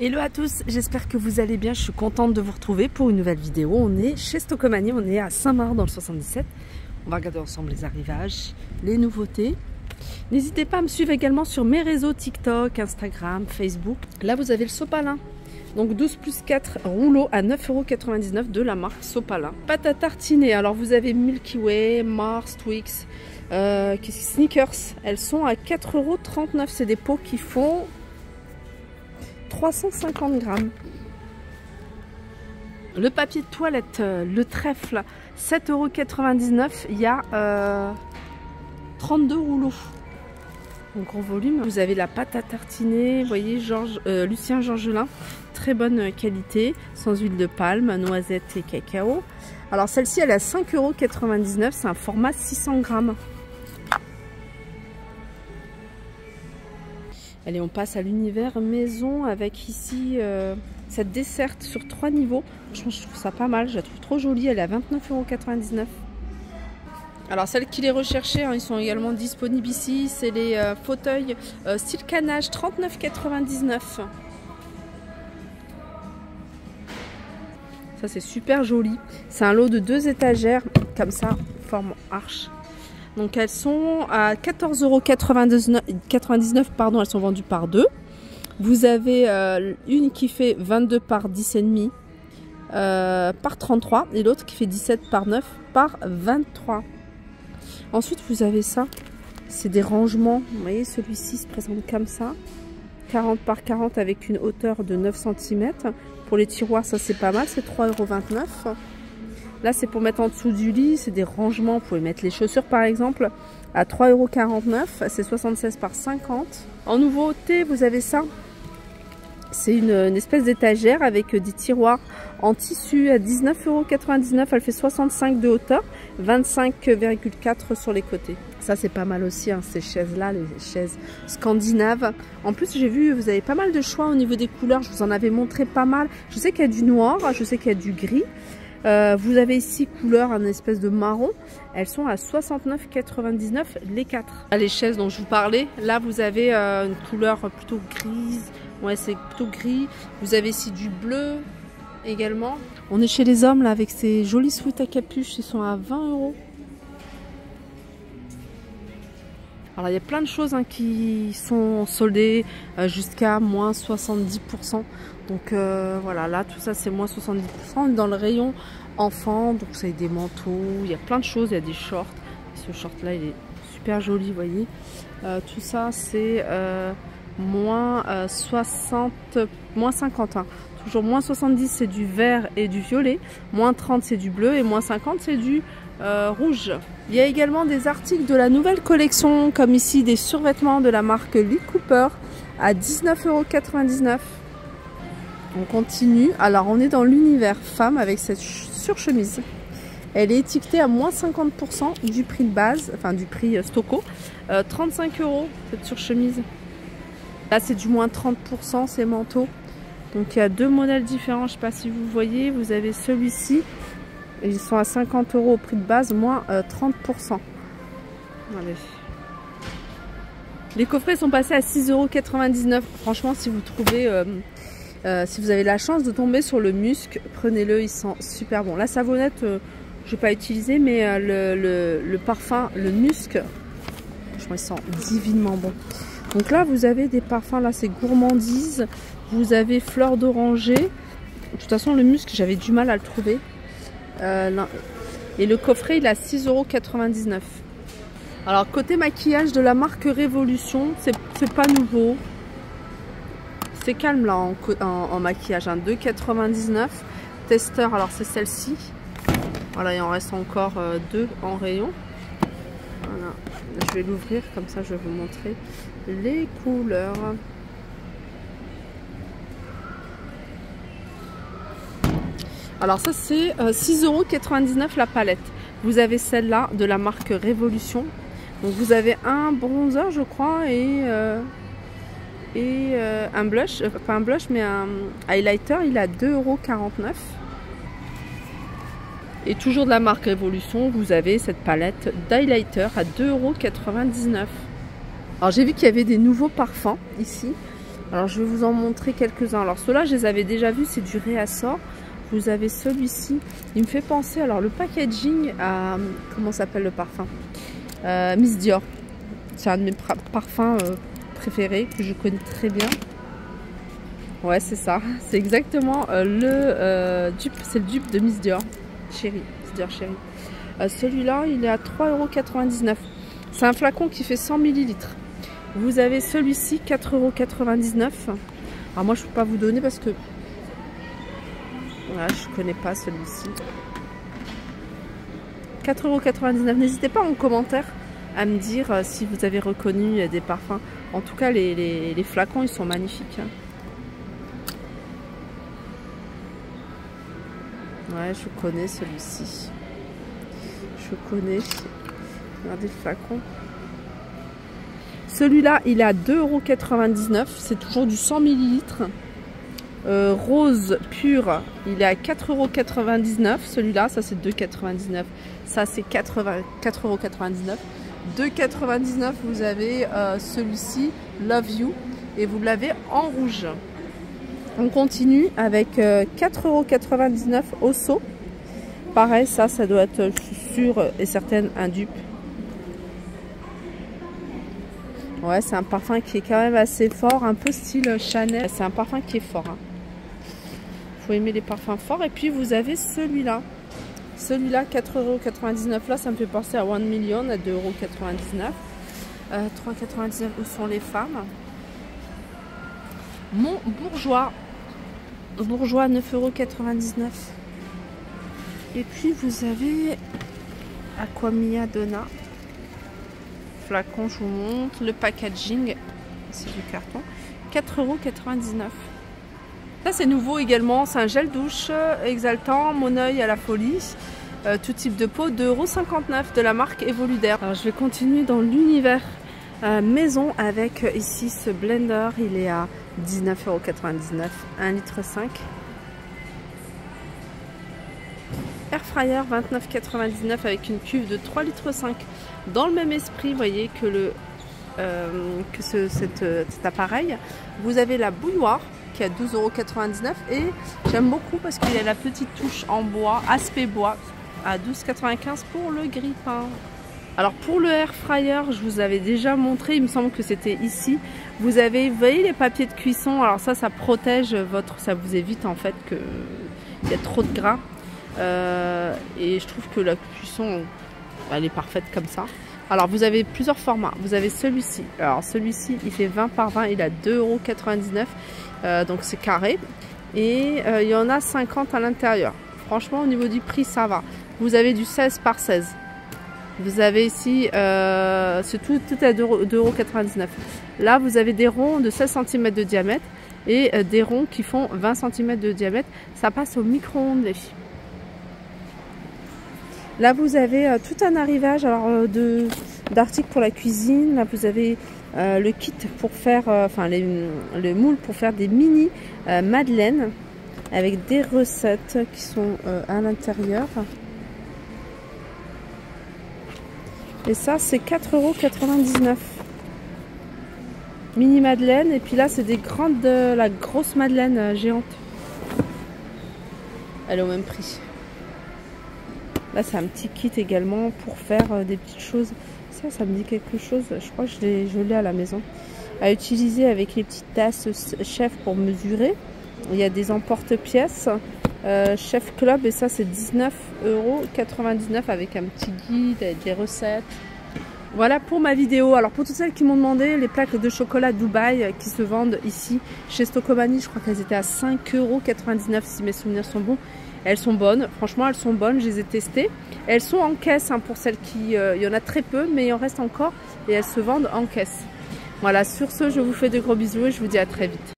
Hello à tous, j'espère que vous allez bien, je suis contente de vous retrouver pour une nouvelle vidéo. On est chez Stocomanie, on est à Saint-Marc dans le 77. On va regarder ensemble les arrivages, les nouveautés. N'hésitez pas à me suivre également sur mes réseaux TikTok, Instagram, Facebook. Là vous avez le sopalin, donc 12+4 rouleaux à 9,99 € de la marque Sopalin. Pâte à tartiner, alors vous avez Milky Way, Mars, Twix, Snickers. Elles sont à 4,39 €, c'est des pots qui font 350 grammes. Le papier de toilette, le trèfle, 7,99 €. Il y a 32 rouleaux. En gros volume. Vous avez la pâte à tartiner, vous voyez, Lucien Georgelin. Très bonne qualité, sans huile de palme, noisette et cacao. Alors celle-ci, elle est à 5,99 €. C'est un format 600 grammes. Allez, on passe à l'univers maison avec ici cette desserte sur 3 niveaux. Franchement, je trouve ça pas mal. Je la trouve trop jolie. Elle est à 29,99 €. Alors, celles qui les recherchaient, hein, ils sont également disponibles ici. C'est les fauteuils style canage, 39,99 €. Ça, c'est super joli. C'est un lot de 2 étagères, comme ça, forme arche. Donc elles sont à 14,99 €, elles sont vendues par 2. Vous avez une qui fait 22 par 10,5 par 33 et l'autre qui fait 17 par 9 par 23. Ensuite vous avez ça, c'est des rangements. Vous voyez, celui-ci se présente comme ça, 40 par 40 avec une hauteur de 9 cm. Pour les tiroirs, ça c'est pas mal, c'est 3,29 €. Là, c'est pour mettre en dessous du lit, c'est des rangements. Vous pouvez mettre les chaussures, par exemple, à 3,49 €. C'est 76 par 50. En nouveauté, vous avez ça. C'est une espèce d'étagère avec des tiroirs en tissu à 19,99 €. Elle fait 65 de hauteur, 25,4 sur les côtés. Ça, c'est pas mal aussi, hein, ces chaises-là, les chaises scandinaves. En plus, j'ai vu, vous avez pas mal de choix au niveau des couleurs. Je vous en avais montré pas mal. Je sais qu'il y a du noir, je sais qu'il y a du gris. Vous avez ici couleur un espèce de marron. Elles sont à 69,99 € les 4. Les chaises dont je vous parlais, là vous avez une couleur plutôt grise. Ouais, c'est plutôt gris. Vous avez ici du bleu également. On est chez les hommes là avec ces jolis sweats à capuche. Ils sont à 20 €. Alors il y a plein de choses hein, qui sont soldées jusqu'à moins 70%. Donc voilà, là tout ça c'est moins 70%. Dans le rayon enfant, donc ça y est, des manteaux, il y a plein de choses, il y a des shorts. Ce short là il est super joli, vous voyez. Tout ça c'est moins 50, hein. Toujours moins 70 c'est du vert et du violet, moins 30 c'est du bleu et moins 50 c'est du rouge. Il y a également des articles de la nouvelle collection, comme ici des survêtements de la marque Lee Cooper à 19,99 €. On continue. Alors on est dans l'univers femme avec cette surchemise. Elle est étiquetée à moins 50% du prix de base, enfin du prix Stoco. 35 € cette surchemise. Là c'est du moins 30% ces manteaux. Donc il y a 2 modèles différents, je ne sais pas si vous voyez. Vous avez celui-ci. Ils sont à 50 € au prix de base, moins 30%. Allez. Les coffrets sont passés à 6,99 €. Franchement, si vous trouvez, si vous avez la chance de tomber sur le musc, prenez-le, ils sont super bons. La savonnette, je ne vais pas utiliser, mais le parfum, le musc, franchement, ils sont divinement bons. Donc là, vous avez des parfums, là, c'est gourmandise. Vous avez fleur d'oranger. De toute façon, le musc, j'avais du mal à le trouver. Et le coffret il est à 6,99 €. Alors côté maquillage de la marque Révolution, c'est pas nouveau, c'est calme là en maquillage, hein. 2,99 €. Testeur, alors c'est celle-ci, voilà, il en reste encore 2 en rayon. Voilà, je vais l'ouvrir comme ça, je vais vous montrer les couleurs. Alors ça c'est 6,99 € la palette. Vous avez celle-là de la marque Révolution. Donc vous avez un bronzer je crois et un blush, pas un blush mais un highlighter, il est à 2,49 €. Et toujours de la marque Révolution, vous avez cette palette d'highlighter à 2,99 €. Alors j'ai vu qu'il y avait des nouveaux parfums ici. Alors je vais vous en montrer quelques-uns. Alors ceux-là, je les avais déjà vus, c'est du réassort. Vous avez celui-ci. Il me fait penser, alors le packaging à... Comment s'appelle le parfum? Miss Dior. C'est un de mes parfums préférés, que je connais très bien. Ouais, c'est ça. C'est exactement le dupe. C'est le dupe de Miss Dior. Chérie. Miss Dior Chérie. Celui-là, il est à 3,99 €. C'est un flacon qui fait 100 ml. Vous avez celui-ci, 4,99 €. Alors moi, je ne peux pas vous donner parce que voilà, je ne connais pas celui-ci. 4,99 €. N'hésitez pas en commentaire à me dire si vous avez reconnu des parfums. En tout cas, les flacons, ils sont magnifiques. Hein. Ouais, je connais celui-ci. Je connais. Regardez le flacon. Celui-là, il est à 2,99 €. C'est toujours du 100 ml. Rose pur, il est à 4,99 €. Celui-là, ça c'est 2,99 €. Ça c'est 4,99 €. 2,99 €, vous avez celui-ci, Love You. Et vous l'avez en rouge. On continue avec 4,99 € Osso. Pareil, ça doit être, je suis sûre et certaine, un dupe. Ouais, c'est un parfum qui est quand même assez fort, un peu style Chanel. C'est un parfum qui est fort. Hein. Faut aimer les parfums forts. Et puis vous avez celui-là. Celui-là, 4,99 €. Là, ça me fait penser à 1 Million à 2,99 €. 3,99 €. Où sont les femmes? Mon Bourjois. Bourjois, 9,99 €. Et puis vous avez Aquamia Donna. Flacon, je vous montre. Le packaging, c'est du carton. 4,99 €. Ça, c'est nouveau également. C'est un gel douche exaltant, mon œil à la folie. Tout type de peau, 2,59 € de la marque Evoludaire. Alors, je vais continuer dans l'univers maison avec ici ce blender. Il est à 19,99 €, 1,5 litre. Air fryer 29,99 € avec une cuve de 3,5 litres. Dans le même esprit, vous voyez que cet appareil. Vous avez la bouilloire qui est à 12,99 € et j'aime beaucoup parce qu'il y a la petite touche en bois, aspect bois, à 12,95 € pour le grille-pain. Alors pour le air fryer, je vous avais déjà montré, il me semble que c'était ici. Vous voyez les papiers de cuisson. Alors ça protège ça vous évite en fait qu'il y a trop de gras. Et je trouve que la cuisson, elle est parfaite comme ça. Alors vous avez plusieurs formats. Vous avez celui-ci. Alors celui-ci, il fait 20 par 20, il est à 2,99 €. Donc c'est carré. Et il y en a 50 à l'intérieur. Franchement, au niveau du prix, ça va. Vous avez du 16 par 16. Vous avez ici, c'est tout à 2,99 €. Là, vous avez des ronds de 16 cm de diamètre et des ronds qui font 20 cm de diamètre. Ça passe au micro-ondes, les filles. Là, vous avez tout un arrivage d'articles pour la cuisine. Là, vous avez le kit pour faire, le moule pour faire des mini madeleines avec des recettes qui sont à l'intérieur. Et ça, c'est 4,99 €. Mini madeleine. Et puis là, c'est la grosse madeleine géante. Elle est au même prix. Là, c'est un petit kit également pour faire des petites choses. Ça me dit quelque chose. Je crois que je l'ai à la maison. À utiliser avec les petites tasses chef pour mesurer. Il y a des emporte-pièces. Chef Club. Et ça, c'est 19,99 € avec un petit guide, des recettes. Voilà pour ma vidéo. Alors, pour toutes celles qui m'ont demandé, les plaques de chocolat Dubaï qui se vendent ici chez Stocomanie, je crois qu'elles étaient à 5,99 € si mes souvenirs sont bons. Elles sont bonnes, franchement elles sont bonnes, je les ai testées. Elles sont en caisse pour celles qui... il y en a très peu, mais il en reste encore et elles se vendent en caisse. Voilà, sur ce, je vous fais de gros bisous et je vous dis à très vite.